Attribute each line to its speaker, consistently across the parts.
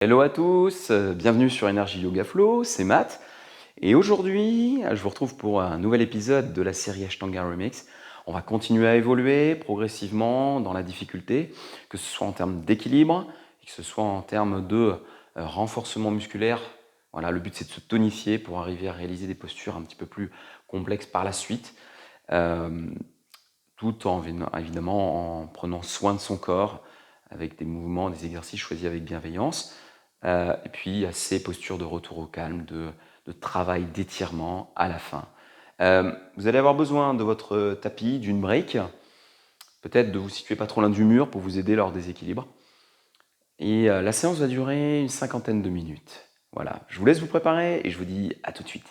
Speaker 1: Hello à tous, bienvenue sur Energy Yoga Flow, c'est Matt. Et aujourd'hui, je vous retrouve pour un nouvel épisode de la série Ashtanga Remix. On va continuer à évoluer progressivement dans la difficulté, que ce soit en termes d'équilibre, que ce soit en termes de renforcement musculaire. Voilà, le but c'est de se tonifier pour arriver à réaliser des postures un petit peu plus complexes par la suite, tout en évidemment en prenant soin de son corps avec des mouvements, des exercices choisis avec bienveillance. Et puis il y a ces postures de retour au calme, de travail, d'étirement à la fin. Vous allez avoir besoin de votre tapis, d'une break, peut-être de vous situer pas trop loin du mur pour vous aider lors des équilibres. Et la séance va durer une cinquantaine de minutes. Voilà, je vous laisse vous préparer et je vous dis à tout de suite.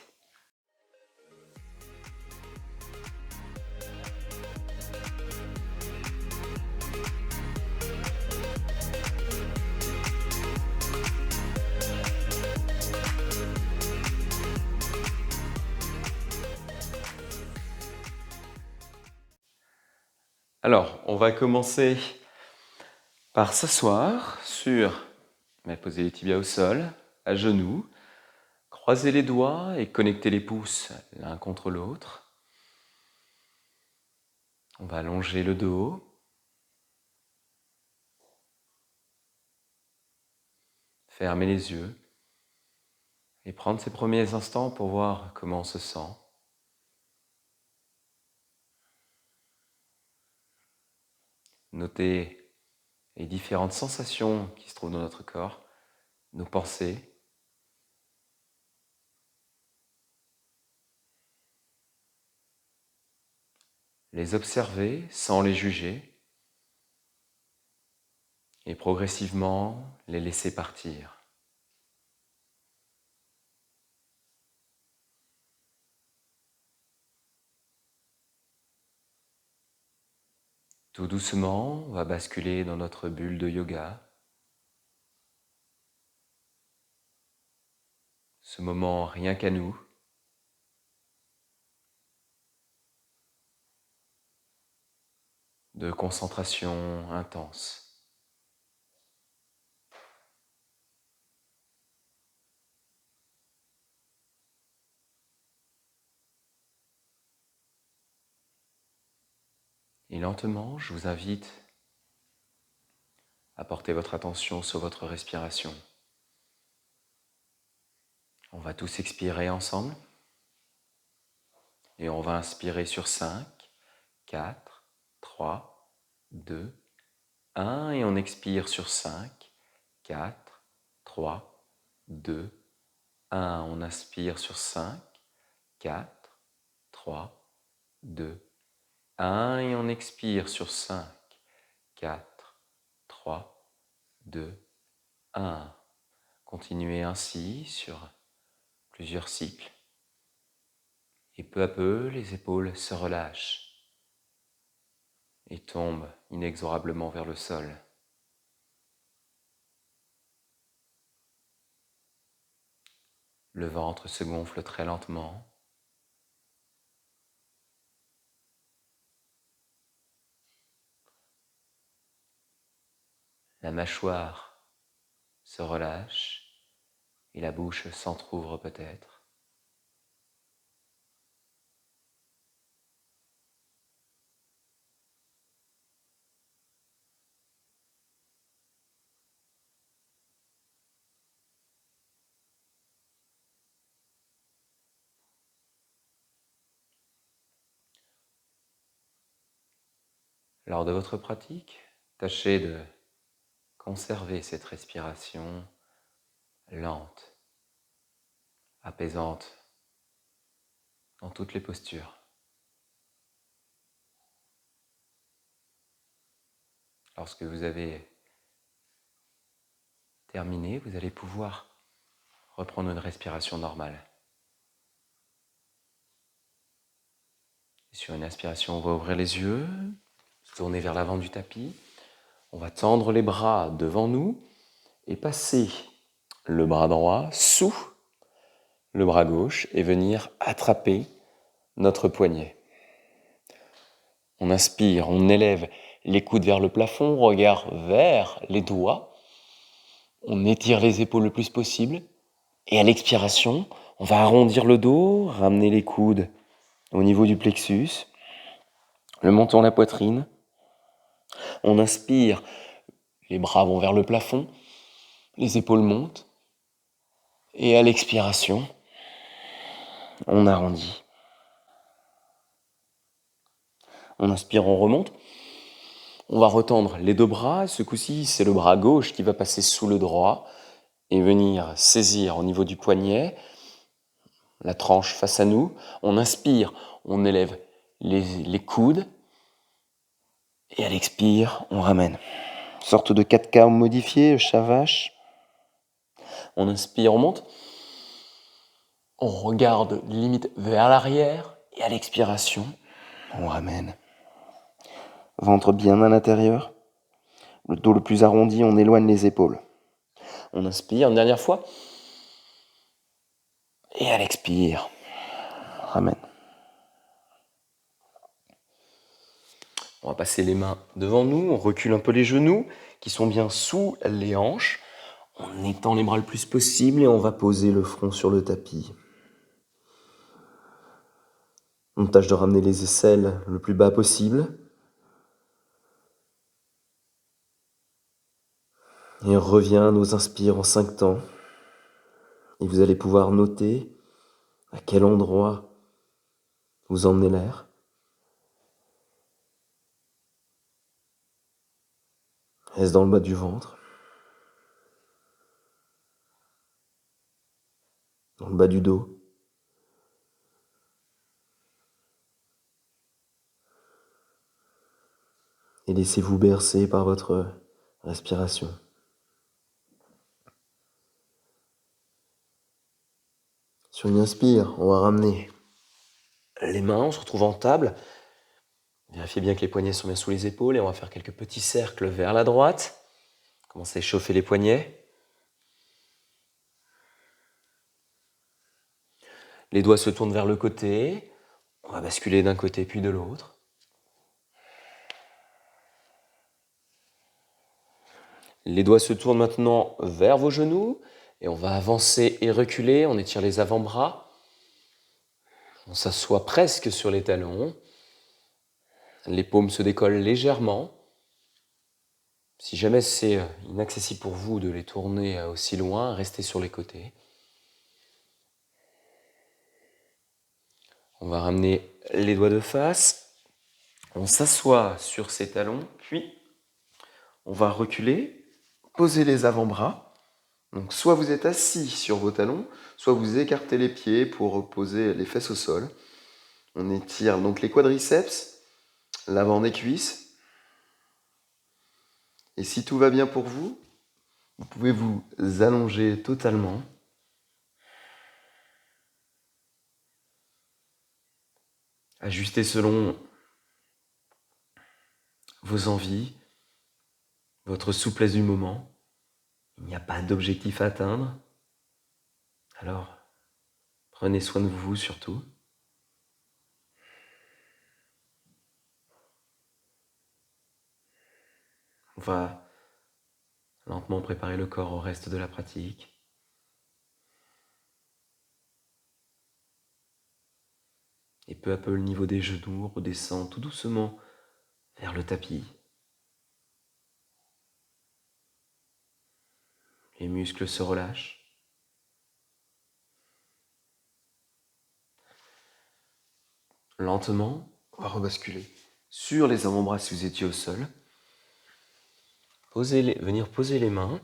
Speaker 1: Alors, on va commencer par s'asseoir poser les tibias au sol, à genoux, croiser les doigts et connecter les pouces l'un contre l'autre. On va allonger le dos. Fermer les yeux et prendre ces premiers instants pour voir comment on se sent. Noter les différentes sensations qui se trouvent dans notre corps, nos pensées. Les observer sans les juger et progressivement les laisser partir. Tout doucement, on va basculer dans notre bulle de yoga. Ce moment rien qu'à nous. De concentration intense. Et lentement, je vous invite à porter votre attention sur votre respiration. On va tous expirer ensemble. Et on va inspirer sur 5, 4, 3, 2, 1. Et on expire sur 5, 4, 3, 2, 1. On inspire sur 5, 4, 3, 2, 1. Et on expire sur 5, 4, 3, 2, 1. Continuez ainsi sur plusieurs cycles. Et peu à peu, les épaules se relâchent et tombent inexorablement vers le sol. Le ventre se gonfle très lentement. La mâchoire se relâche et la bouche s'entr'ouvre peut-être. Lors de votre pratique, tâchez de conserver cette respiration lente, apaisante dans toutes les postures. Lorsque vous avez terminé, vous allez pouvoir reprendre une respiration normale. Sur une inspiration, on va ouvrir les yeux, se tourner vers l'avant du tapis. On va tendre les bras devant nous et passer le bras droit sous le bras gauche et venir attraper notre poignet. On inspire, on élève les coudes vers le plafond, regard vers les doigts. On étire les épaules le plus possible. Et à l'expiration, on va arrondir le dos, ramener les coudes au niveau du plexus, le menton à la poitrine. On inspire, les bras vont vers le plafond, les épaules montent. Et à l'expiration, on arrondit. On inspire, on remonte. On va retendre les deux bras. Ce coup-ci, c'est le bras gauche qui va passer sous le droit et venir saisir au niveau du poignet, la tranche face à nous. On inspire, on élève les coudes. Et à l'expire, on ramène. Sorte de 4K modifié, le chat vache. On inspire, on monte. On regarde limite vers l'arrière. Et à l'expiration, on ramène. Ventre bien à l'intérieur. Le dos le plus arrondi, on éloigne les épaules. On inspire une dernière fois. Et à l'expire, ramène. On va passer les mains devant nous, on recule un peu les genoux qui sont bien sous les hanches. On étend les bras le plus possible et on va poser le front sur le tapis. On tâche de ramener les aisselles le plus bas possible. Et on revient à nos inspires en 5 temps. Et vous allez pouvoir noter à quel endroit vous emmenez l'air. Est-ce dans le bas du ventre? Dans le bas du dos? Et laissez-vous bercer par votre respiration. Sur une inspire, on va ramener les mains, on se retrouve en table. Vérifiez bien que les poignets sont bien sous les épaules et on va faire quelques petits cercles vers la droite. Commencez à échauffer les poignets. Les doigts se tournent vers le côté. On va basculer d'un côté puis de l'autre. Les doigts se tournent maintenant vers vos genoux et on va avancer et reculer. On étire les avant-bras. On s'assoit presque sur les talons. Les paumes se décollent légèrement. Si jamais c'est inaccessible pour vous de les tourner aussi loin, restez sur les côtés. On va ramener les doigts de face. On s'assoit sur ses talons, puis on va reculer, poser les avant-bras. Donc soit vous êtes assis sur vos talons, soit vous écartez les pieds pour poser les fesses au sol. On étire donc les quadriceps, l'avant des cuisses. Et si tout va bien pour vous, vous pouvez vous allonger totalement. Ajuster selon vos envies, votre souplesse du moment. Il n'y a pas d'objectif à atteindre. Alors, prenez soin de vous surtout. On va lentement préparer le corps au reste de la pratique. Et peu à peu, le niveau des genoux redescend tout doucement vers le tapis. Les muscles se relâchent. Lentement, on va rebasculer sur les avant-bras si vous étiez au sol. Venir poser les mains,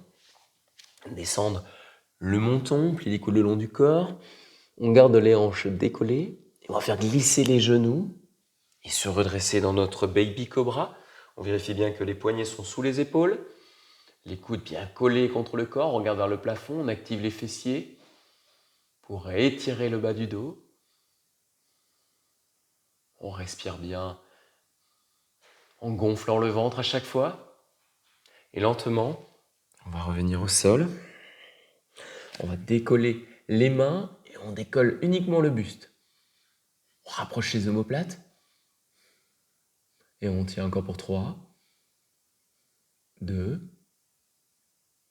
Speaker 1: descendre le menton, plier les coudes le long du corps. On garde les hanches décollées et on va faire glisser les genoux et se redresser dans notre baby cobra. On vérifie bien que les poignets sont sous les épaules, les coudes bien collés contre le corps. On regarde vers le plafond, on active les fessiers pour étirer le bas du dos. On respire bien en gonflant le ventre à chaque fois. Et lentement, on va revenir au sol. On va décoller les mains et on décolle uniquement le buste. On rapproche les omoplates. Et on tient encore pour 3, 2,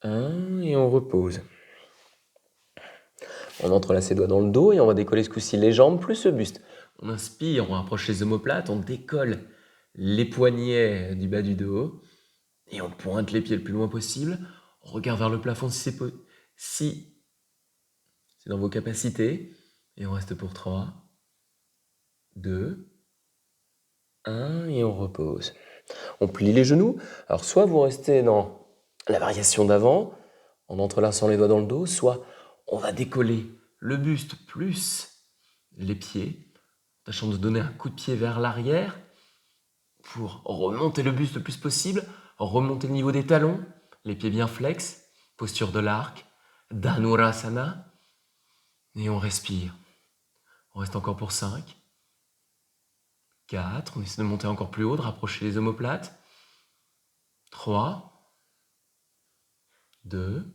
Speaker 1: 1 et on repose. On entrelace les doigts dans le dos et on va décoller ce coup-ci les jambes plus le buste. On inspire, on rapproche les omoplates, on décolle les poignets du bas du dos et on pointe les pieds le plus loin possible. On regarde vers le plafond si c'est dans vos capacités. Et on reste pour 3, 2, 1 et on repose. On plie les genoux. Alors soit vous restez dans la variation d'avant en entrelaçant les doigts dans le dos, soit on va décoller le buste plus les pieds, tâchant de donner un coup de pied vers l'arrière pour remonter le buste le plus possible, remonter le niveau des talons, les pieds bien flex, posture de l'arc, Dhanurasana, et on respire. On reste encore pour 5, 4, on essaie de monter encore plus haut, de rapprocher les omoplates, 3, 2,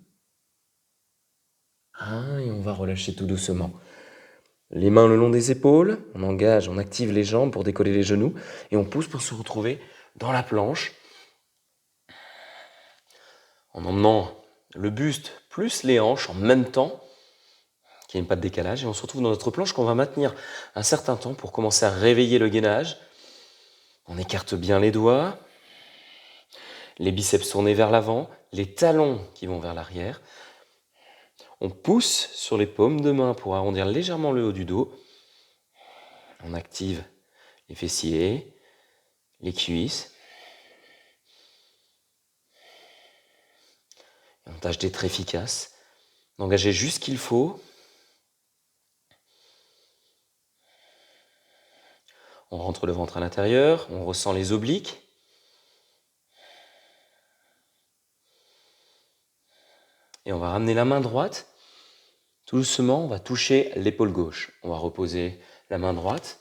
Speaker 1: 1, et on va relâcher tout doucement. Les mains le long des épaules, on engage, on active les jambes pour décoller les genoux, et on pousse pour se retrouver dans la planche, en emmenant le buste plus les hanches en même temps, qu'il n'y ait pas de décalage, et on se retrouve dans notre planche qu'on va maintenir un certain temps pour commencer à réveiller le gainage. On écarte bien les doigts, les biceps tournés vers l'avant, les talons qui vont vers l'arrière. On pousse sur les paumes de main pour arrondir légèrement le haut du dos. On active les fessiers, les cuisses. Et on tâche d'être efficace, d'engager juste ce qu'il faut. On rentre le ventre à l'intérieur, on ressent les obliques. Et on va ramener la main droite. Tout doucement, on va toucher l'épaule gauche. On va reposer la main droite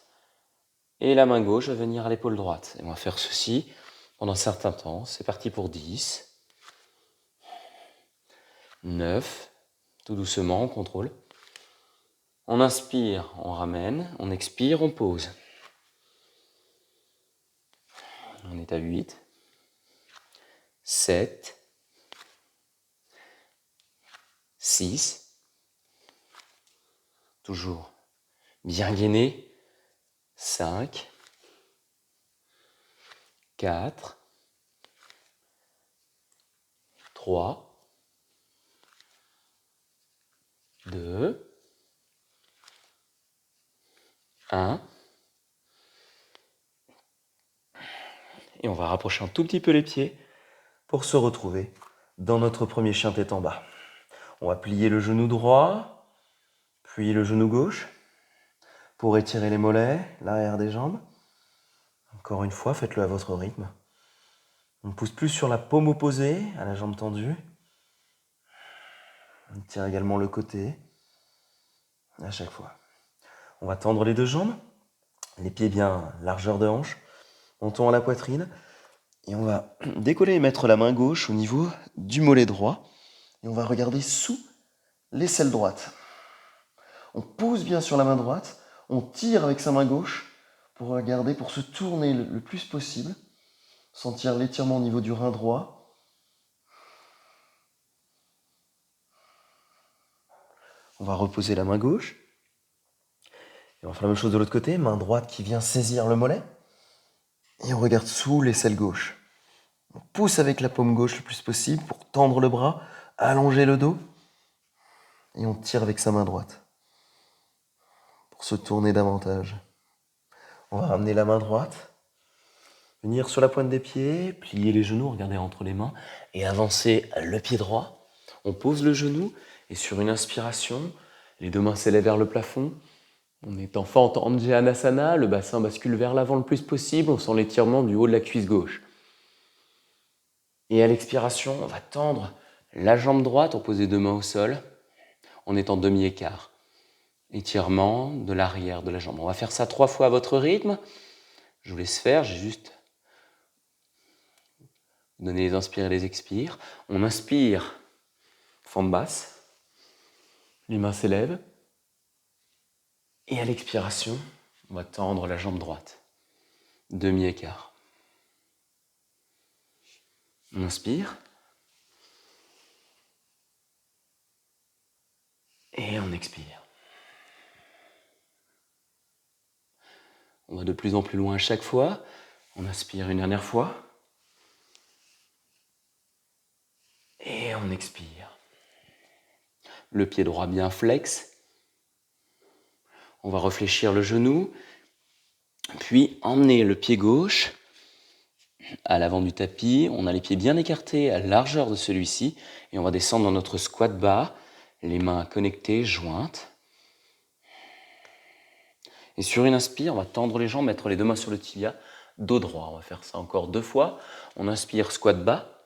Speaker 1: et la main gauche va venir à l'épaule droite. Et on va faire ceci pendant un certain temps. C'est parti pour 10, 9, tout doucement, on contrôle. On inspire, on ramène, on expire, on pose. On est à 8, 7, 6, toujours bien gainé, 5, 4, 3, 2, 1. Et on va rapprocher un tout petit peu les pieds pour se retrouver dans notre premier chien tête en bas. On va plier le genou droit, puis le genou gauche pour étirer les mollets, l'arrière des jambes. Encore une fois, faites-le à votre rythme. On pousse plus sur la paume opposée, à la jambe tendue. On tire également le côté, à chaque fois. On va tendre les deux jambes, les pieds bien largeur de hanche. Montons à la poitrine et on va décoller et mettre la main gauche au niveau du mollet droit. Et on va regarder sous l'aisselle droite. On pousse bien sur la main droite, on tire avec sa main gauche pour regarder, pour se tourner le plus possible. Sentir l'étirement au niveau du rein droit. On va reposer la main gauche. Et on va faire la même chose de l'autre côté, main droite qui vient saisir le mollet. Et on regarde sous l'aisselle gauche. On pousse avec la paume gauche le plus possible pour tendre le bras, allonger le dos. Et on tire avec sa main droite pour se tourner davantage. On va ramener la main droite, venir sur la pointe des pieds, plier les genoux, regarder entre les mains et avancer le pied droit. On pose le genou et sur une inspiration, les deux mains s'élèvent vers le plafond. On est en fente Anjaneyasana, le bassin bascule vers l'avant le plus possible, on sent l'étirement du haut de la cuisse gauche. Et à l'expiration, on va tendre la jambe droite, on pose les deux mains au sol, on est en demi-écart. Étirement de l'arrière de la jambe. On va faire ça 3 fois à votre rythme. Je vous laisse faire, j'ai juste donné les inspires et les expires. On inspire, fente basse, les mains s'élèvent. Et à l'expiration, on va tendre la jambe droite. Demi-écart. On inspire. Et on expire.
Speaker 2: On va de plus en plus loin à chaque fois. On inspire une dernière fois.
Speaker 1: Et on expire.
Speaker 2: Le pied droit bien flex. On va réfléchir le genou. Puis emmener le pied gauche à l'avant du tapis. On a les pieds bien écartés à la largeur de celui-ci. Et on va descendre dans notre squat bas. Les mains connectées, jointes. Et sur une inspire, on va tendre les jambes, mettre les deux mains sur le tibia, dos droit. On va faire ça encore 2 fois. On inspire, squat bas.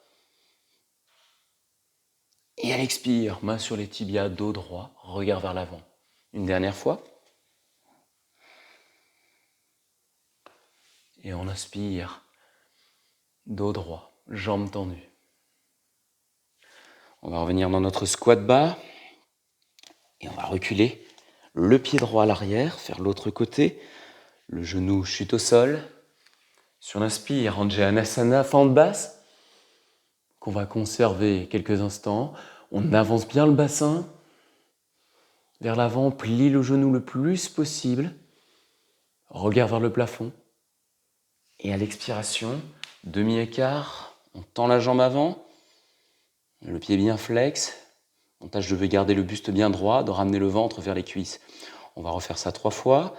Speaker 2: Et à l'expire, main sur les tibias, dos droit, regard vers l'avant. Une dernière fois. Et on inspire, dos droit, jambes tendues. On va revenir dans notre squat bas. Et on va reculer le pied droit à l'arrière, faire l'autre côté. Le genou chute au sol. Sur l'inspire, Anjaneyasana, fente basse, qu'on va conserver quelques instants. On avance bien le bassin vers l'avant, plie le genou le plus possible. Regard vers le plafond. Et à l'expiration, demi-écart, on tend la jambe avant, le pied bien flex. On tâche de garder le buste bien droit, de ramener le ventre vers les cuisses. On va refaire ça 3 fois.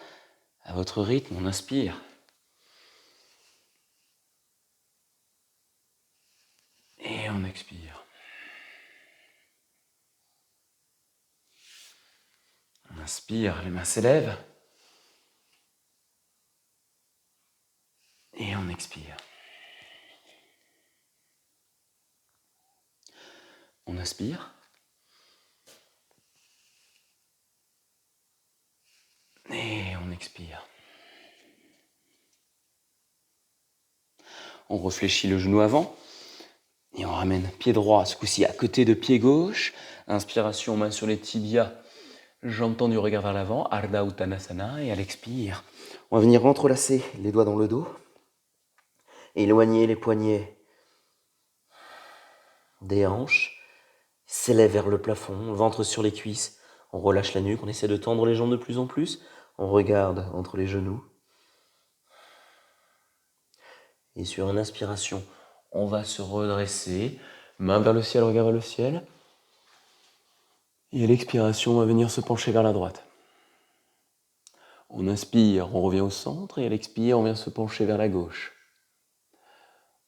Speaker 2: À votre rythme, on inspire. Et on expire. On inspire, les mains s'élèvent. Et on expire. On inspire. Et on expire. On réfléchit le genou avant. Et on ramène pied droit, ce coup-ci à côté de pied gauche. Inspiration, main sur les tibias. Jambes tendues, regard vers l'avant. Ardha Uttanasana. Et à l'expire, on va venir entrelacer les doigts dans le dos. Éloigner les poignets des hanches. S'élève vers le plafond, ventre sur les cuisses. On relâche la nuque, on essaie de tendre les jambes de plus en plus. On regarde entre les genoux. Et sur une inspiration, on va se redresser. Main vers le ciel, regard vers le ciel. Et à l'expiration, on va venir se pencher vers la droite. On inspire, on revient au centre. Et à l'expire, on vient se pencher vers la gauche.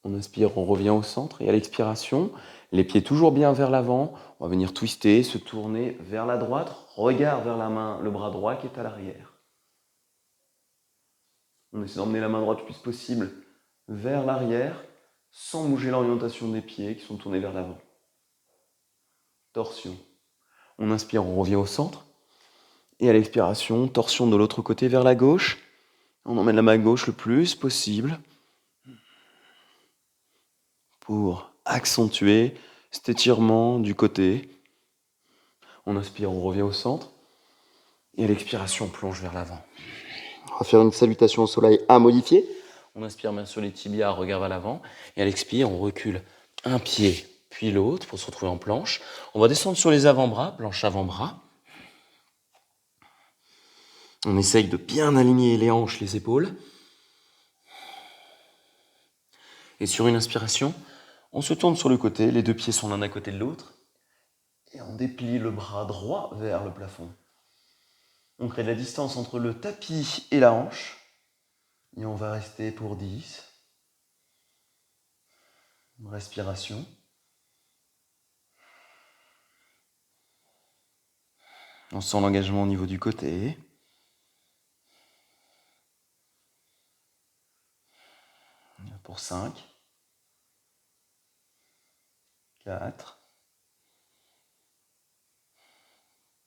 Speaker 2: On inspire, on revient au centre. Et à l'expiration, les pieds toujours bien vers l'avant. On va venir twister, se tourner vers la droite. Regard vers la main, le bras droit qui est à l'arrière. On essaie d'emmener la main droite le plus possible vers l'arrière, sans bouger l'orientation des pieds qui sont tournés vers l'avant. Torsion. On inspire, on revient au centre. Et à l'expiration, torsion de l'autre côté vers la gauche. On emmène la main gauche le plus possible pour accentuer cet étirement du côté. On inspire, on revient au centre. Et à l'expiration, on plonge vers l'avant. On va faire une salutation au soleil à modifier. On inspire, main sur les tibias, regard vers l'avant. Et à l'expire, on recule un pied, puis l'autre pour se retrouver en planche. On va descendre sur les avant-bras, planche avant-bras. On essaye de bien aligner les hanches, les épaules. Et sur une inspiration, on se tourne sur le côté, les 2 pieds sont l'un à côté de l'autre. Et on déplie le bras droit vers le plafond. On crée de la distance entre le tapis et la hanche. Et on va rester pour 10. Respiration. On sent l'engagement au niveau du côté. Pour 5. 4.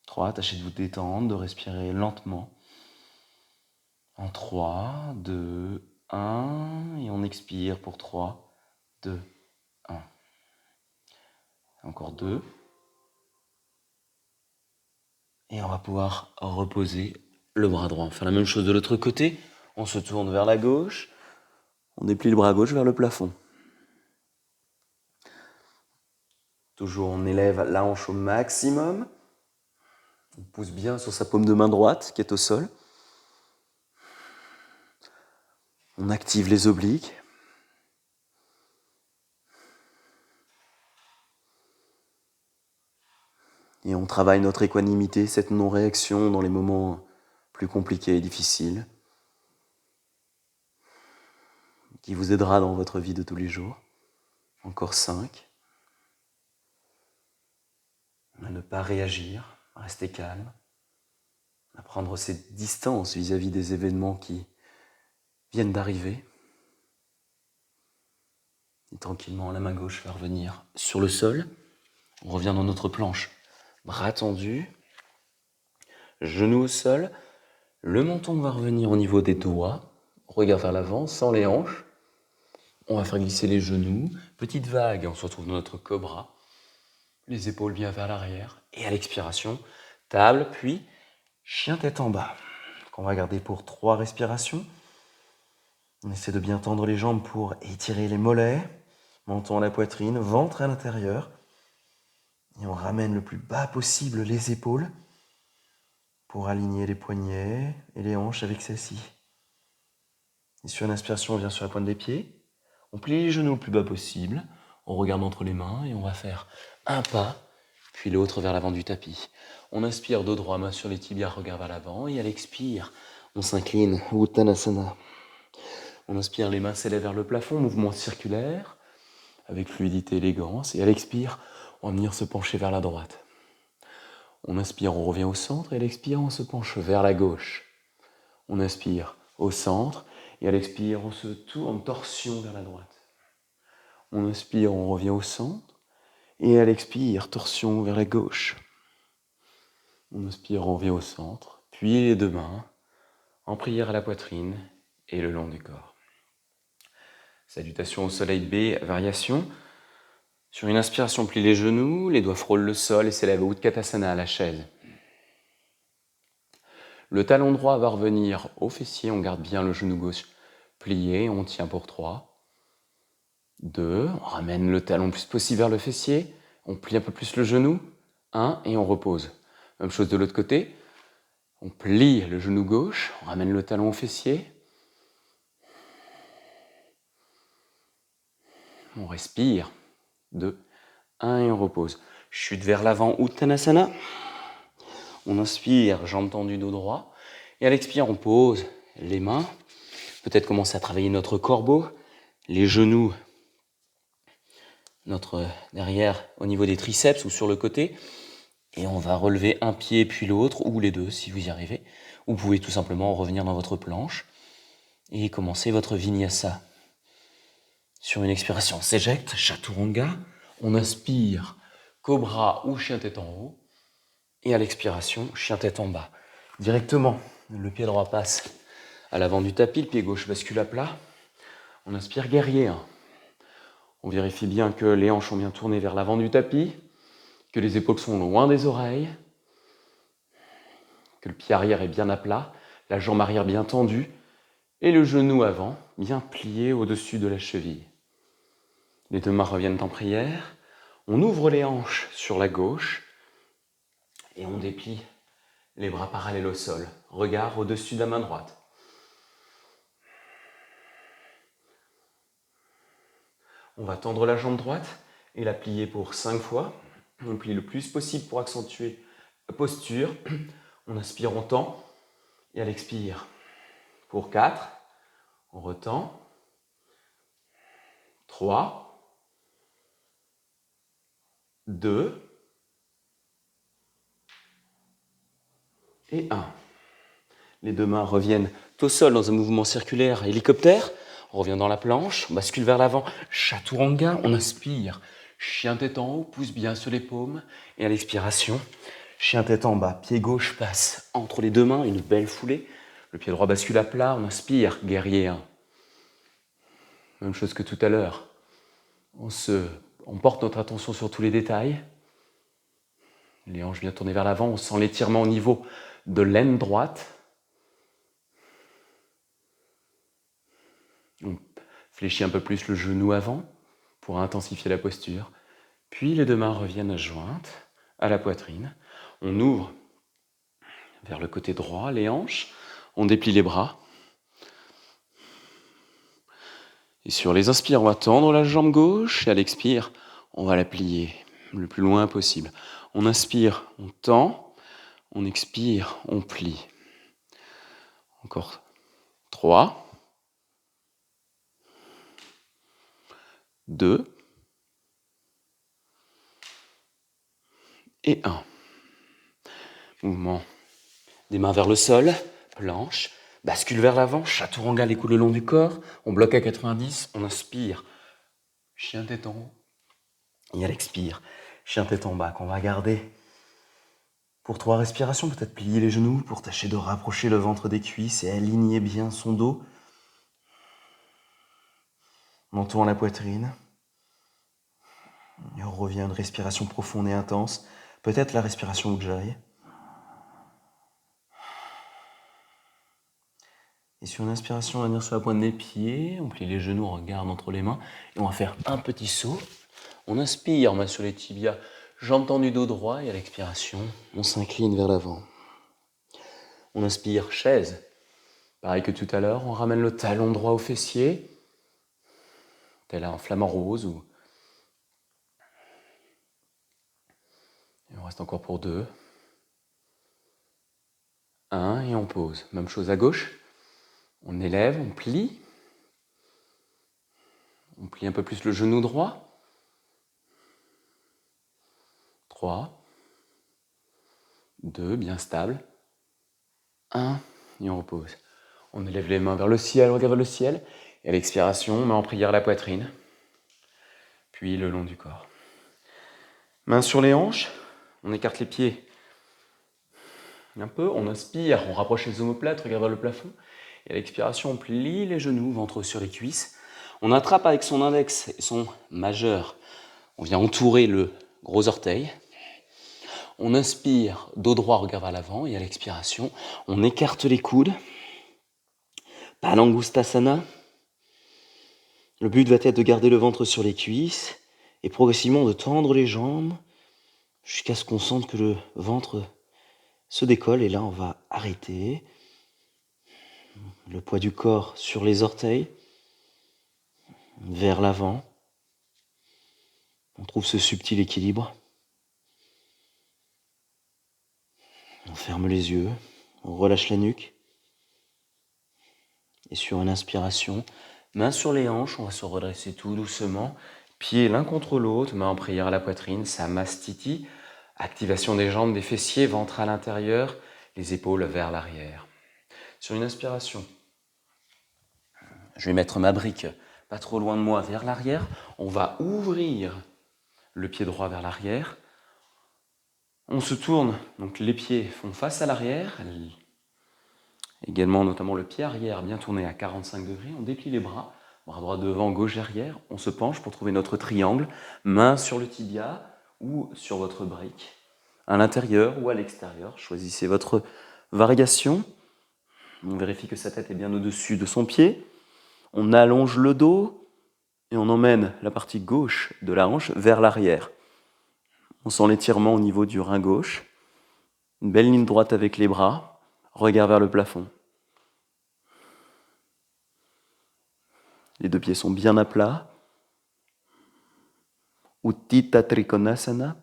Speaker 2: 3. Tâchez de vous détendre, de respirer lentement. En 3, 2, 1. Et on expire pour 3, 2, 1. Encore 2. Et on va pouvoir reposer le bras droit. On va faire la même chose de l'autre côté. On se tourne vers la gauche. On déplie le bras gauche vers le plafond. Toujours on élève la hanche au maximum. On pousse bien sur sa paume de main droite qui est au sol. On active les obliques. Et on travaille notre équanimité, cette non-réaction dans les moments plus compliqués et difficiles, qui vous aidera dans votre vie de tous les jours. Encore 5. À ne pas réagir, à rester calme, à prendre cette distance vis-à-vis des événements qui viennent d'arriver. Et tranquillement, la main gauche va revenir sur le sol. On revient dans notre planche. Bras tendus, genoux au sol. Le menton va revenir au niveau des doigts. Regard vers l'avant, sans les hanches. On va faire glisser les genoux. Petite vague, on se retrouve dans notre cobra. Les épaules bien vers l'arrière. Et à l'expiration, table, puis chien tête en bas. On va garder pour 3 respirations. On essaie de bien tendre les jambes pour étirer les mollets. Menton à la poitrine, ventre à l'intérieur. Et on ramène le plus bas possible les épaules pour aligner les poignets et les hanches avec celles-ci. Et sur une inspiration, on vient sur la pointe des pieds. On plie les genoux le plus bas possible. On regarde entre les mains et on va faire un pas, puis l'autre vers l'avant du tapis. On inspire, dos droit, main sur les tibias, regard vers l'avant. Et à l'expire, on s'incline, Uttanasana. On inspire, les mains s'élèvent vers le plafond, mouvement circulaire, avec fluidité et élégance. Et à l'expire, on va venir se pencher vers la droite. On inspire, on revient au centre, et à l'expire, on se penche vers la gauche. On inspire au centre, et à l'expire, on se tourne torsion vers la droite. On inspire, on revient au centre, et à l'expire, torsion vers la gauche. On inspire, on revient au centre, puis les deux mains, en prière à la poitrine et le long du corps. Salutation au soleil B, variation. Sur une inspiration, plie les genoux, les doigts frôlent le sol et s'élèvent au Utkatasana, à la chaise. Le talon droit va revenir au fessier, on garde bien le genou gauche plié, on tient pour 3. 2, on ramène le talon le plus possible vers le fessier, on plie un peu plus le genou. 1, et on repose. Même chose de l'autre côté, on plie le genou gauche, on ramène le talon au fessier. On respire. 2, 1 et on repose. Chute vers l'avant, Uttanasana. On inspire, jambes tendues, dos droit. Et à l'expire, on pose les mains. Peut-être commencer à travailler notre corbeau, les genoux, notre derrière au niveau des triceps ou sur le côté. Et on va relever un pied puis l'autre, ou les deux si vous y arrivez. Vous pouvez tout simplement revenir dans votre planche et commencer votre vinyasa. Sur une expiration, s'éjecte, chaturanga. On inspire, cobra ou chien tête en haut. Et à l'expiration, chien tête en bas. Directement, le pied droit passe à l'avant du tapis, le pied gauche bascule à plat. On inspire, guerrier 1. On vérifie bien que les hanches sont bien tournées vers l'avant du tapis, que les épaules sont loin des oreilles, que le pied arrière est bien à plat, la jambe arrière bien tendue, et le genou avant bien plié au-dessus de la cheville. Les deux mains reviennent en prière. On ouvre les hanches sur la gauche et on déplie les bras parallèles au sol. Regard au-dessus de la main droite. On va tendre la jambe droite et la plier pour 5 fois. On plie le plus possible pour accentuer la posture. On inspire, on tend. Et à l'expire, pour 4, on retend. 3, 2 et 1. Les deux mains reviennent au sol dans un mouvement circulaire hélicoptère. On revient dans la planche, on bascule vers l'avant, chaturanga, on inspire. Chien tête en haut, pousse bien sur les paumes. Et à l'expiration, chien tête en bas. Pied gauche passe entre les deux mains, une belle foulée. Le pied droit bascule à plat, on inspire, guerrier 1. Même chose que tout à l'heure. On porte notre attention sur tous les détails. Les hanches bien tournées vers l'avant, on sent l'étirement au niveau de l'aine droite. On fléchit un peu plus le genou avant pour intensifier la posture. Puis les deux mains reviennent jointes à la poitrine. On ouvre vers le côté droit, les hanches. On déplie les bras. Et sur les inspires, on va tendre la jambe gauche. Et à l'expire, on va la plier le plus loin possible. On inspire, on tend. On expire, on plie. Encore 3, 2 et 1. Mouvement des mains vers le sol, planche, bascule vers l'avant, chaturanga les coudes le long du corps, on bloque à 90, on inspire, chien tête en haut, et à l'expire, chien tête en bas, qu'on va garder pour 3 respirations, peut-être plier les genoux pour tâcher de rapprocher le ventre des cuisses et aligner bien son dos. Menton à la poitrine. Et on revient à une respiration profonde et intense, peut-être la respiration Ujjayi. Et sur une inspiration, on va venir sur la pointe des pieds, on plie les genoux, on regarde entre les mains, et on va faire un petit saut. On inspire, main sur les tibias, jambes tendues dos droit, et à l'expiration, on s'incline vers l'avant. On inspire, chaise. Pareil que tout à l'heure, on ramène le talon droit au fessier, tel un flamant rose. Et on reste encore pour 2. 1, et on pose. Même chose à gauche. On élève, on plie. On plie un peu plus le genou droit. 3, 2, bien stable. 1, et on repose. On élève les mains vers le ciel, regarde vers le ciel. Et à l'expiration, on met en prière la poitrine. Puis le long du corps. Mains sur les hanches. On écarte les pieds un peu. On inspire, on rapproche les omoplates, regarde vers le plafond. Et à l'expiration, on plie les genoux, ventre sur les cuisses. On attrape avec son index et son majeur. On vient entourer le gros orteil. On inspire, dos droit, regard vers l'avant. Et à l'expiration, on écarte les coudes. Palangustasana. Le but va être de garder le ventre sur les cuisses et progressivement de tendre les jambes jusqu'à ce qu'on sente que le ventre se décolle. Et là, on va arrêter. Le poids du corps sur les orteils, vers l'avant. On trouve ce subtil équilibre. On ferme les yeux, on relâche la nuque. Et sur une inspiration, main sur les hanches, on va se redresser tout doucement. Pieds l'un contre l'autre, main en prière à la poitrine, Samastiti. Activation des jambes, des fessiers, ventre à l'intérieur, les épaules vers l'arrière. Sur une inspiration, je vais mettre ma brique pas trop loin de moi vers l'arrière. On va ouvrir le pied droit vers l'arrière. On se tourne, donc les pieds font face à l'arrière. Également, notamment le pied arrière bien tourné à 45 degrés. On déplie les bras, bras droit devant, gauche derrière. On se penche pour trouver notre triangle. Main sur le tibia ou sur votre brique, à l'intérieur ou à l'extérieur. Choisissez votre variation. On vérifie que sa tête est bien au-dessus de son pied. On allonge le dos et on emmène la partie gauche de la hanche vers l'arrière. On sent l'étirement au niveau du rein gauche. Une belle ligne droite avec les bras. Regard vers le plafond. Les deux pieds sont bien à plat. Utthita Trikonasana.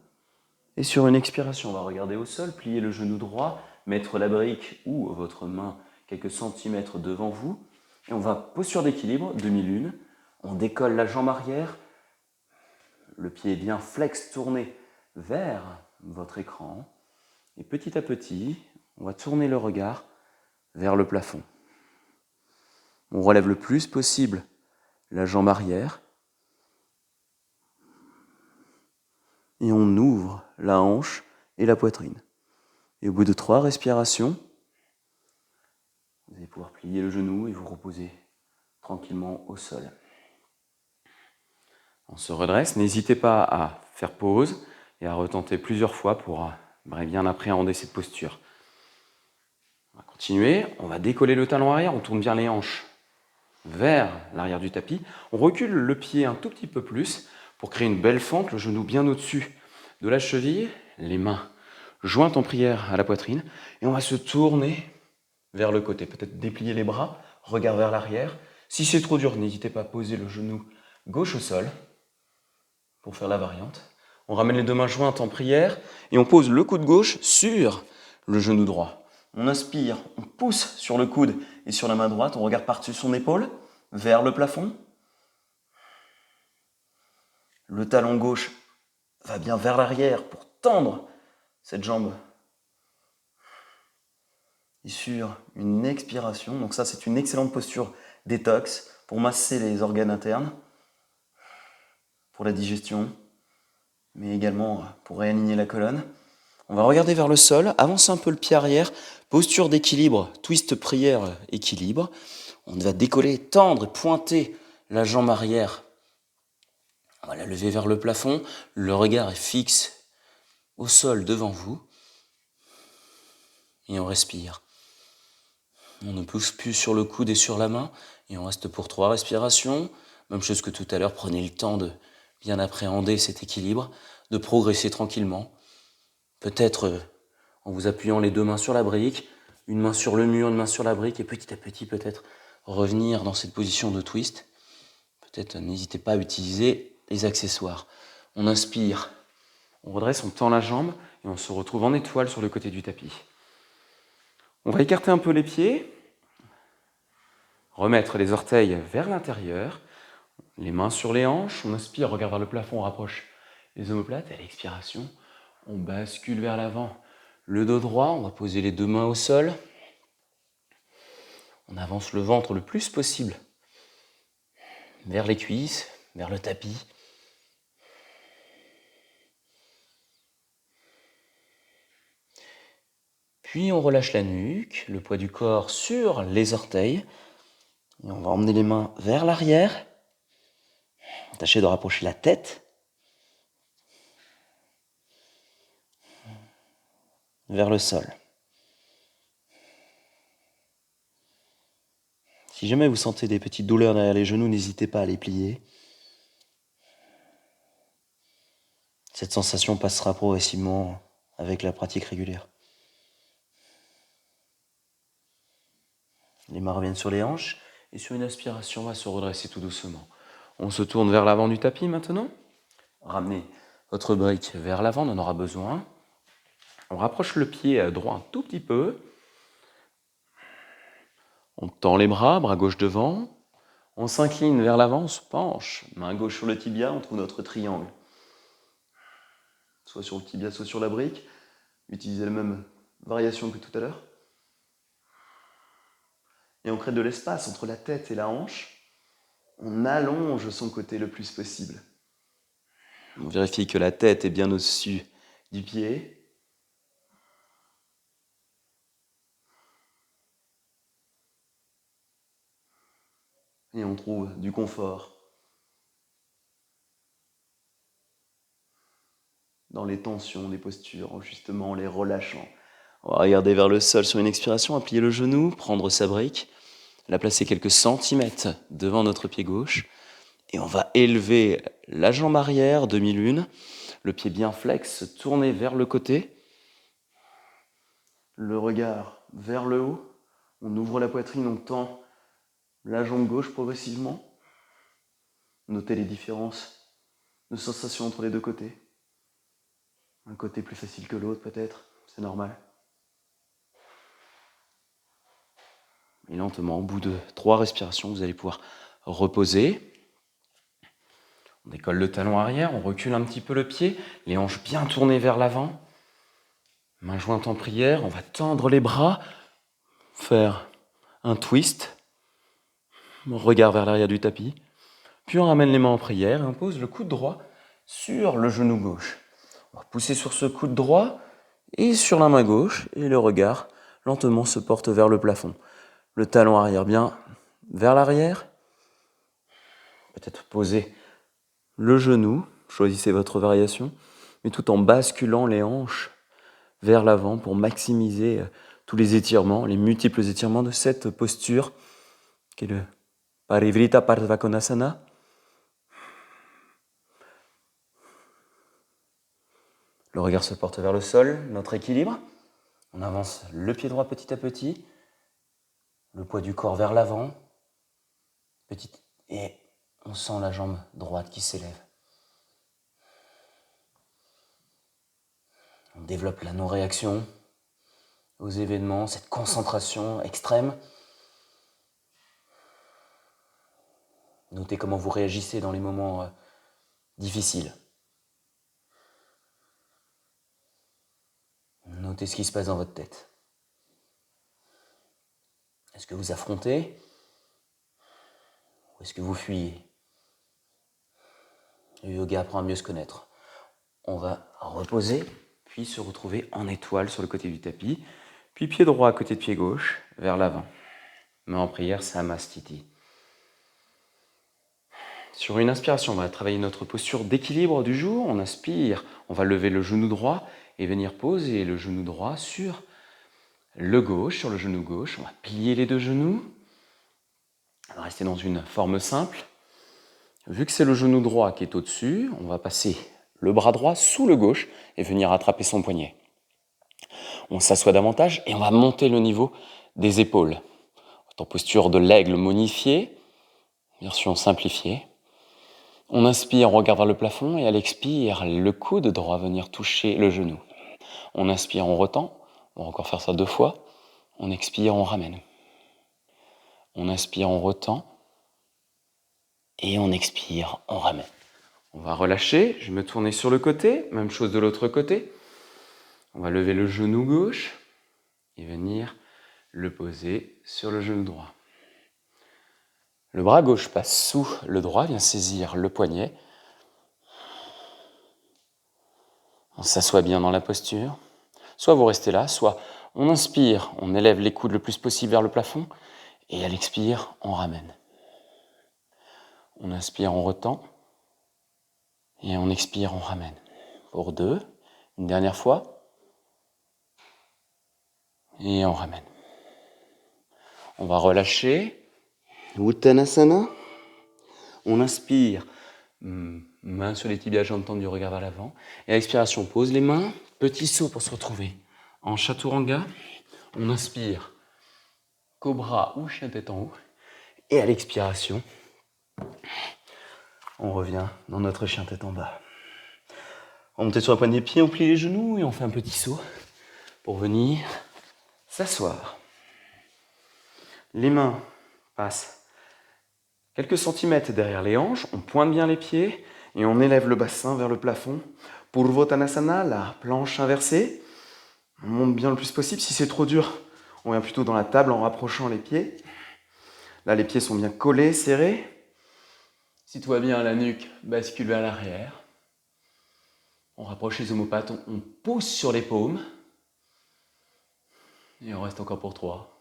Speaker 2: Et sur une expiration, on va regarder au sol, plier le genou droit, mettre la brique ou votre main quelques centimètres devant vous. Et on va posture d'équilibre, demi-lune. On décolle la jambe arrière. Le pied est bien flex, tourné vers votre écran. Et petit à petit, on va tourner le regard vers le plafond. On relève le plus possible la jambe arrière. Et on ouvre la hanche et la poitrine. Et au bout de 3 respirations, vous allez pouvoir plier le genou et vous reposer tranquillement au sol. On se redresse, n'hésitez pas à faire pause et à retenter plusieurs fois pour bien appréhender cette posture. On va continuer, on va décoller le talon arrière, on tourne bien les hanches vers l'arrière du tapis. On recule le pied un tout petit peu plus pour créer une belle fente, le genou bien au-dessus de la cheville, les mains jointe en prière à la poitrine, et on va se tourner vers le côté. Peut-être déplier les bras, regard vers l'arrière. Si c'est trop dur, n'hésitez pas à poser le genou gauche au sol pour faire la variante. On ramène les deux mains jointes en prière et on pose le coude gauche sur le genou droit. On inspire, on pousse sur le coude et sur la main droite, on regarde par-dessus son épaule, vers le plafond. Le talon gauche va bien vers l'arrière pour tendre cette jambe. Et sur une expiration, donc ça c'est une excellente posture détox pour masser les organes internes, pour la digestion, mais également pour réaligner la colonne. On va regarder vers le sol, avance un peu le pied arrière, posture d'équilibre, twist prière, équilibre. On va décoller, tendre, pointer la jambe arrière. On va la lever vers le plafond, le regard est fixe au sol devant vous. Et on respire. On ne pousse plus sur le coude et sur la main, et on reste pour 3 respirations. Même chose que tout à l'heure, prenez le temps de bien appréhender cet équilibre, de progresser tranquillement. Peut-être en vous appuyant les deux mains sur la brique, une main sur le mur, une main sur la brique, et petit à petit peut-être revenir dans cette position de twist. Peut-être n'hésitez pas à utiliser les accessoires. On inspire, on redresse, on tend la jambe, et on se retrouve en étoile sur le côté du tapis. On va écarter un peu les pieds, remettre les orteils vers l'intérieur, les mains sur les hanches, on inspire, regarde vers le plafond, on rapproche les omoplates, et à l'expiration, on bascule vers l'avant. Le dos droit, on va poser les deux mains au sol, on avance le ventre le plus possible vers les cuisses, vers le tapis. Puis on relâche la nuque, le poids du corps sur les orteils. Et on va emmener les mains vers l'arrière. Tâchez de rapprocher la tête vers le sol. Si jamais vous sentez des petites douleurs derrière les genoux, n'hésitez pas à les plier. Cette sensation passera progressivement avec la pratique régulière. Les mains reviennent sur les hanches et sur une aspiration, on va se redresser tout doucement. On se tourne vers l'avant du tapis maintenant. Ramenez votre brique vers l'avant, on en aura besoin. On rapproche le pied droit un tout petit peu. On tend les bras, bras gauche devant. On s'incline vers l'avant, on se penche. Main gauche sur le tibia, on trouve notre triangle. Soit sur le tibia, soit sur la brique. Utilisez la même variation que tout à l'heure. Et on crée de l'espace entre la tête et la hanche. On allonge son côté le plus possible. On vérifie que la tête est bien au-dessus du pied. Et on trouve du confort dans les tensions des postures, justement en les relâchant. On va regarder vers le sol sur une expiration, appuyer le genou, prendre sa brique, la placer quelques centimètres devant notre pied gauche. Et on va élever la jambe arrière, demi-lune, le pied bien flex, tourner vers le côté, le regard vers le haut. On ouvre la poitrine, on tend la jambe gauche progressivement. Notez les différences de sensations entre les deux côtés. Un côté plus facile que l'autre peut-être, c'est normal. Et lentement, au bout de 3 respirations, vous allez pouvoir reposer. On décolle le talon arrière, on recule un petit peu le pied, les hanches bien tournées vers l'avant. Main jointe en prière, on va tendre les bras, faire un twist, regard vers l'arrière du tapis. Puis on ramène les mains en prière et on pose le coude droit sur le genou gauche. On va pousser sur ce coude droit et sur la main gauche et le regard lentement se porte vers le plafond. Le talon arrière bien vers l'arrière. Peut-être poser le genou, choisissez votre variation, mais tout en basculant les hanches vers l'avant pour maximiser tous les étirements, les multiples étirements de cette posture qui est le Parivrita Parvakonasana. Le regard se porte vers le sol, notre équilibre. On avance le pied droit petit à petit, le poids du corps vers l'avant, et on sent la jambe droite qui s'élève. On développe la non-réaction aux événements, cette concentration extrême. Notez comment vous réagissez dans les moments difficiles. Notez ce qui se passe dans votre tête. Est-ce que vous affrontez ou est-ce que vous fuyez? Le yoga apprend à mieux se connaître. On va reposer, puis se retrouver en étoile sur le côté du tapis, puis pied droit à côté de pied gauche, vers l'avant. Main en prière, Samastiti. Sur une inspiration, on va travailler notre posture d'équilibre du jour. On inspire, on va lever le genou droit et venir poser le genou droit sur le gauche, sur le genou gauche. On va plier les deux genoux. On va rester dans une forme simple. Vu que c'est le genou droit qui est au-dessus, on va passer le bras droit sous le gauche et venir attraper son poignet. On s'assoit davantage et on va monter le niveau des épaules. En posture de l'aigle monifié, version simplifiée. On inspire, on regarde vers le plafond et à l'expire, le coude droit venir toucher le genou. On inspire, on retend. On va encore faire ça 2 fois. On expire, on ramène. On inspire, on retend. Et on expire, on ramène. On va relâcher, je vais me tourner sur le côté, même chose de l'autre côté. On va lever le genou gauche et venir le poser sur le genou droit. Le bras gauche passe sous le droit, vient saisir le poignet. On s'assoit bien dans la posture. Soit vous restez là, soit on inspire, on élève les coudes le plus possible vers le plafond, et à l'expire, on ramène. On inspire, on retend, et on expire, on ramène. Pour 2, une dernière fois, et on ramène. On va relâcher. Uttanasana. On inspire, main sur les tibias, jambes tendues, regard vers l'avant. Et à l'expiration, on pose les mains, petit saut pour se retrouver en chaturanga. On inspire, cobra ou chien tête en haut. Et à l'expiration, on revient dans notre chien tête en bas. On monte sur la poignée de pied, on plie les genoux et on fait un petit saut pour venir s'asseoir. Les mains passent quelques centimètres derrière les hanches, on pointe bien les pieds et on élève le bassin vers le plafond. Purvottanasana, la planche inversée. On monte bien le plus possible. Si c'est trop dur, on vient plutôt dans la table en rapprochant les pieds. Là, les pieds sont bien collés, serrés. Si tout va bien, la nuque bascule vers l'arrière. On rapproche les omoplates, on pousse sur les paumes. Et on reste encore pour 3.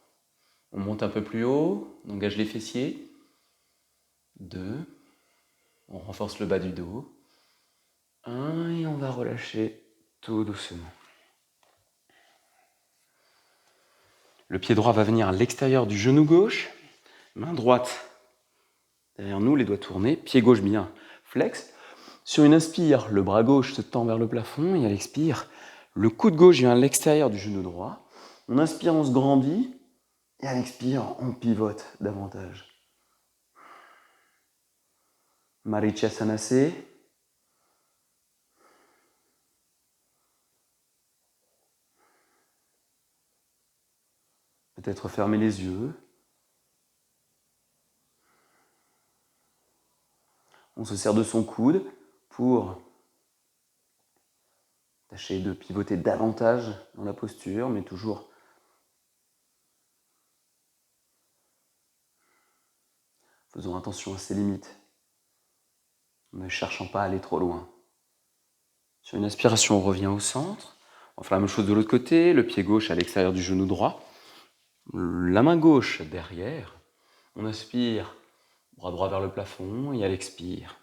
Speaker 2: On monte un peu plus haut, on engage les fessiers. 2. On renforce le bas du dos. 1 et on va relâcher tout doucement. Le pied droit va venir à l'extérieur du genou gauche. Main droite derrière nous, les doigts tournés. Pied gauche bien flex. Sur une inspire, le bras gauche se tend vers le plafond et à l'expire, le coude gauche vient à l'extérieur du genou droit. On inspire, on se grandit et à l'expire, on pivote davantage. Marichasanase. Peut-être fermer les yeux. On se sert de son coude pour tâcher de pivoter davantage dans la posture, mais toujours faisons attention à ses limites, ne cherchant pas à aller trop loin. Sur une inspiration, on revient au centre. On va faire la même chose de l'autre côté, le pied gauche à l'extérieur du genou droit, la main gauche derrière. On inspire, bras droit vers le plafond, et à l'expire,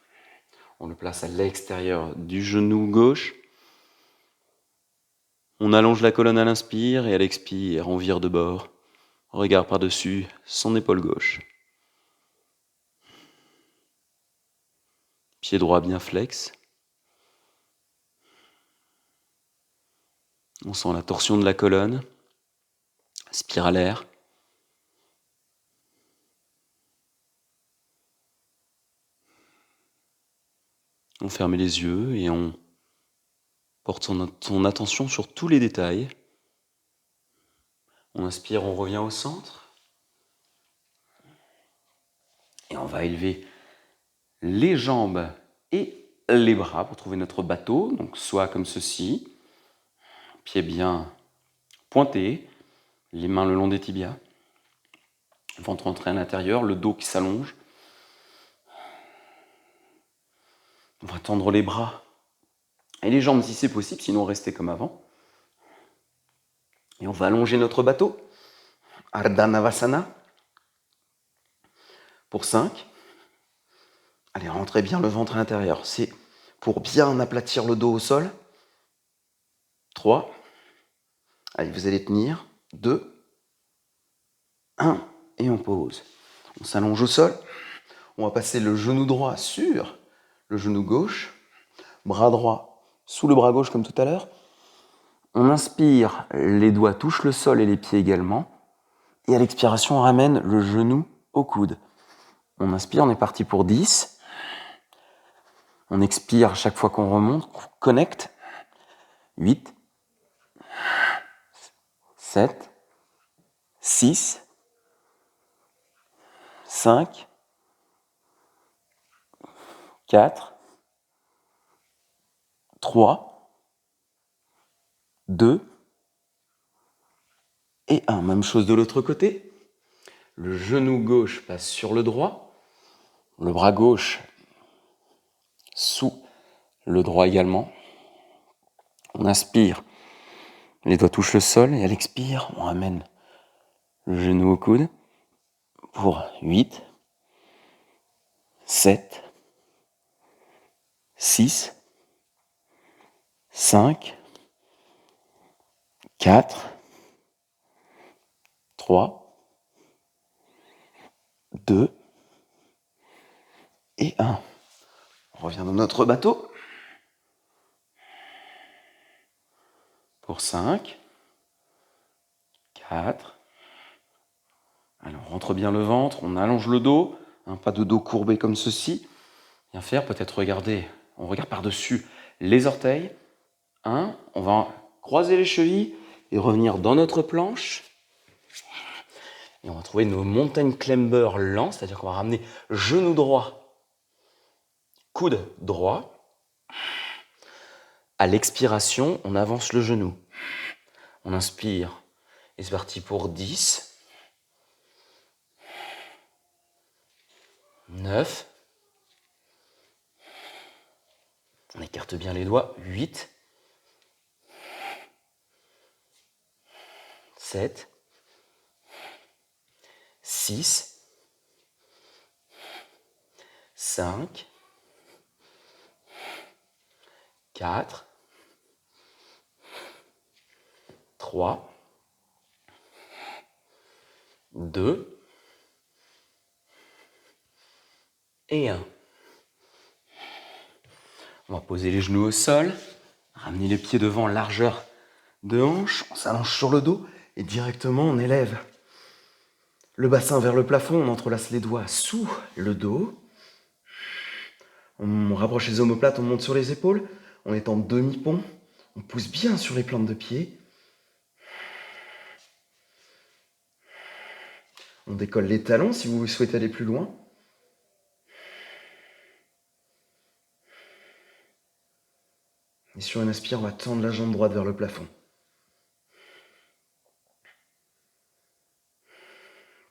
Speaker 2: on le place à l'extérieur du genou gauche. On allonge la colonne à l'inspire et à l'expire, on vire de bord. Regard par-dessus son épaule gauche. Pied droit bien flex. On sent la torsion de la colonne, spiralaire. On ferme les yeux et on porte son attention sur tous les détails. On inspire, on revient au centre. Et on va élever les jambes et les bras pour trouver notre bateau. Donc soit comme ceci, pieds bien pointés, les mains le long des tibias, ventre entré à l'intérieur, le dos qui s'allonge. On va tendre les bras et les jambes si c'est possible, sinon rester comme avant. Et on va allonger notre bateau. Ardha Navasana. Pour 5. Allez, rentrez bien le ventre à l'intérieur. C'est pour bien aplatir le dos au sol. 3. Allez, vous allez tenir. 2. 1. Et on pose. On s'allonge au sol. On va passer le genou droit sur le genou gauche. Bras droit sous le bras gauche comme tout à l'heure. On inspire, les doigts touchent le sol et les pieds également. Et à l'expiration, on ramène le genou au coude. On inspire, on est parti pour 10. On expire chaque fois qu'on remonte, qu'on connecte. 8, 7, 6, 5, 4, 3, 2 et 1. Même chose de l'autre côté. Le genou gauche passe sur le droit. Le bras gauche sous le droit également. On inspire, les doigts touchent le sol et à l'expire, on ramène le genou au coude pour 8, 7, 6, 5, 4, 3, 2 et 1. On revient dans notre bateau. Pour 5, 4. Alors, on rentre bien le ventre, on allonge le dos, pas de dos courbé comme ceci. Bien faire, peut-être regarder, on regarde par-dessus les orteils. 1, on va croiser les chevilles et revenir dans notre planche. Et on va trouver nos mountain climbers lents, c'est-à-dire qu'on va ramener genou droit, coude droit. À l'expiration, on avance le genou. On inspire et c'est parti pour 10, 9, on écarte bien les doigts, 8, 7, 6, 5, 4, 3, 2 et 1. On va poser les genoux au sol, ramener les pieds devant, largeur de hanche, on s'allonge sur le dos et directement on élève le bassin vers le plafond, on entrelace les doigts sous le dos. On rapproche les omoplates, on monte sur les épaules, on est en demi-pont, on pousse bien sur les plantes de pied. On décolle les talons si vous souhaitez aller plus loin. Et sur une inspire, on va tendre la jambe droite vers le plafond.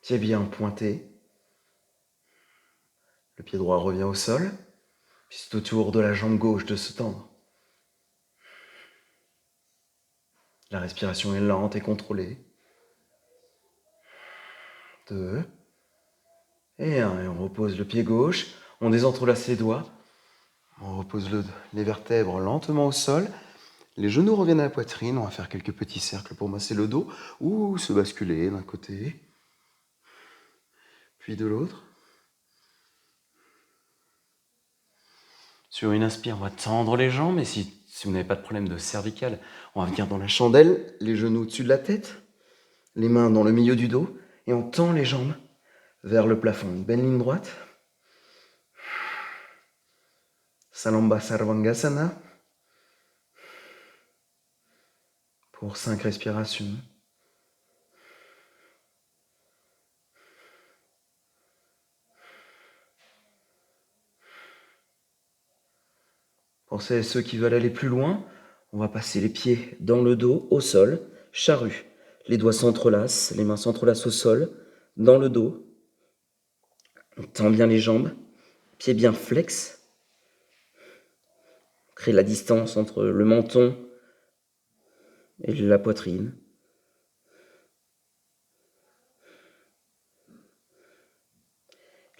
Speaker 2: Pied bien pointé. Le pied droit revient au sol. Puis c'est au tour de la jambe gauche de se tendre. La respiration est lente et contrôlée. 2 et 1. Et on repose le pied gauche. On désentrelace les doigts. On repose les vertèbres lentement au sol. Les genoux reviennent à la poitrine. On va faire quelques petits cercles pour masser le dos ou se basculer d'un côté, puis de l'autre. Sur une inspire, on va tendre les jambes. Et si
Speaker 1: Si vous n'avez pas de problème de cervicale, on va venir dans la chandelle, les genoux au-dessus de la tête, les mains dans le milieu du dos, et on tend les jambes vers le plafond. Une belle ligne droite. Salamba Sarvangasana. Pour 5 respirations. Pour celles et ceux qui veulent aller plus loin, on va passer les pieds dans le dos, au sol, charrue. Les doigts s'entrelacent, les mains s'entrelacent au sol, dans le dos. On tend bien les jambes, pieds bien flex. On crée la distance entre le menton et la poitrine.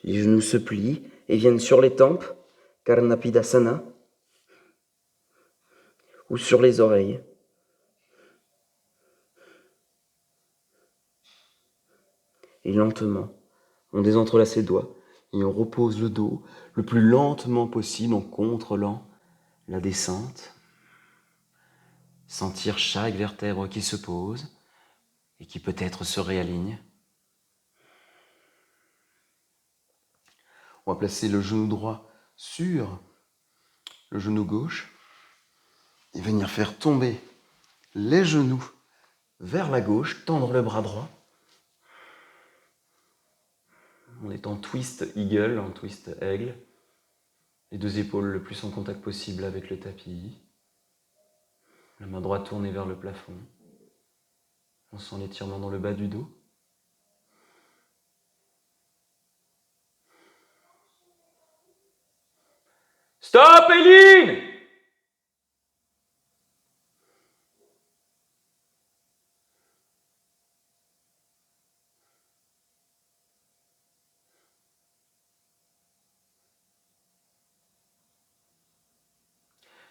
Speaker 1: Les genoux se plient et viennent sur les tempes, Karnapidasana, ou sur les oreilles. Et lentement, on désentrelace les doigts et on repose le dos le plus lentement possible en contrôlant la descente. Sentir chaque vertèbre qui se pose et qui peut-être se réaligne. On va placer le genou droit sur le genou gauche et venir faire tomber les genoux vers la gauche, tendre le bras droit. On est en twist eagle, en twist aigle. Les deux épaules le plus en contact possible avec le tapis. La main droite tournée vers le plafond. On sent l'étirement dans le bas du dos. Stop, Eileen!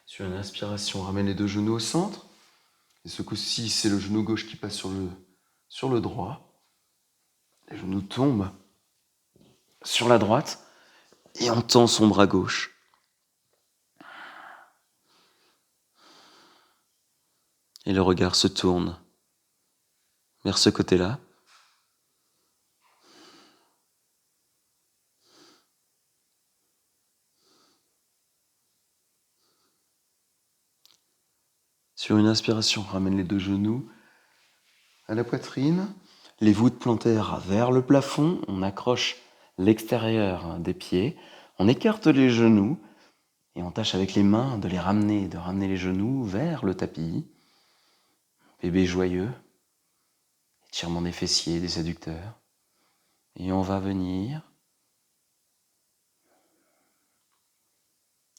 Speaker 1: Sur une inspiration, ramène les deux genoux au centre. Et ce coup-ci, c'est le genou gauche qui passe sur le droit. Les genoux tombent sur la droite et on tend son bras gauche. Et le regard se tourne vers ce côté-là. Sur une inspiration, ramène les deux genoux à la poitrine, les voûtes plantaires vers le plafond, on accroche l'extérieur des pieds, on écarte les genoux et on tâche avec les mains de ramener les genoux vers le tapis. Bébé joyeux, étirement des fessiers, des adducteurs. Et on va venir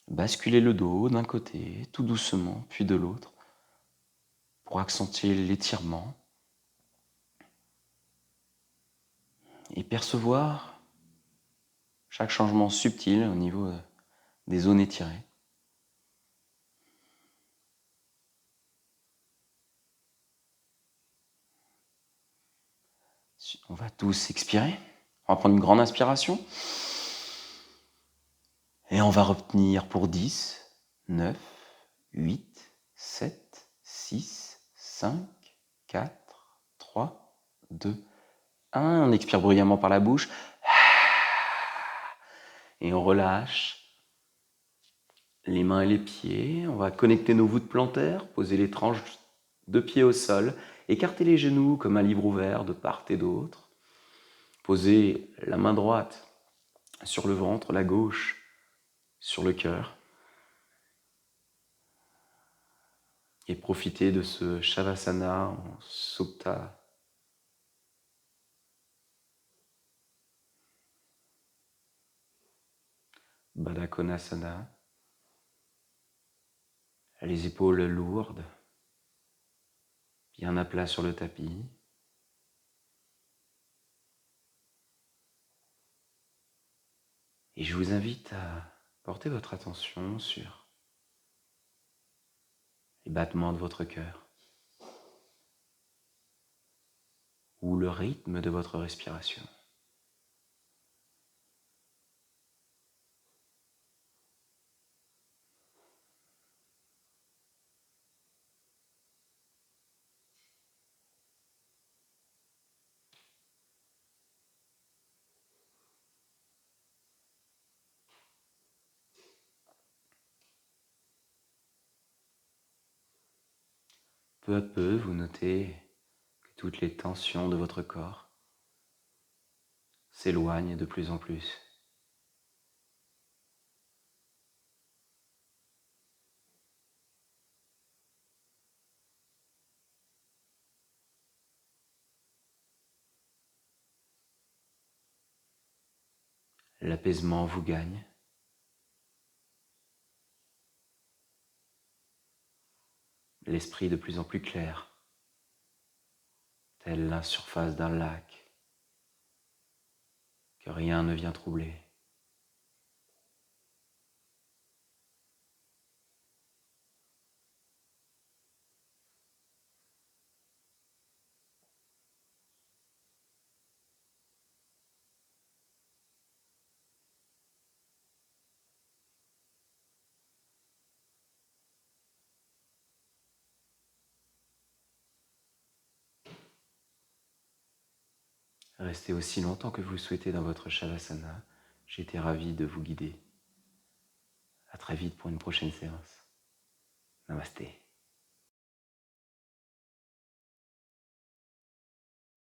Speaker 1: basculer le dos d'un côté, tout doucement, puis de l'autre, pour accentuer l'étirement et percevoir chaque changement subtil au niveau des zones étirées. On va tous expirer. On va prendre une grande inspiration. Et on va retenir pour 10, 9, 8, 7, 6, 5, 4, 3, 2, 1. On expire bruyamment par la bouche. Et on relâche les mains et les pieds. On va connecter nos voûtes plantaires, poser les tranches de pieds au sol, écarter les genoux comme un livre ouvert de part et d'autre. Poser la main droite sur le ventre, la gauche sur le cœur. Et profiter de ce Shavasana en Supta. Baddha Konasana. Les épaules lourdes, bien à plat sur le tapis. Et je vous invite à porter votre attention sur les battements de votre cœur ou le rythme de votre respiration. peu à peu, vous notez que toutes les tensions de votre corps s'éloignent de plus en plus. L'apaisement vous gagne. L'esprit de plus en plus clair, telle la surface d'un lac, que rien ne vient troubler. Restez aussi longtemps que vous le souhaitez dans votre Shavasana. J'ai été ravi de vous guider. À très vite pour une prochaine séance. Namasté.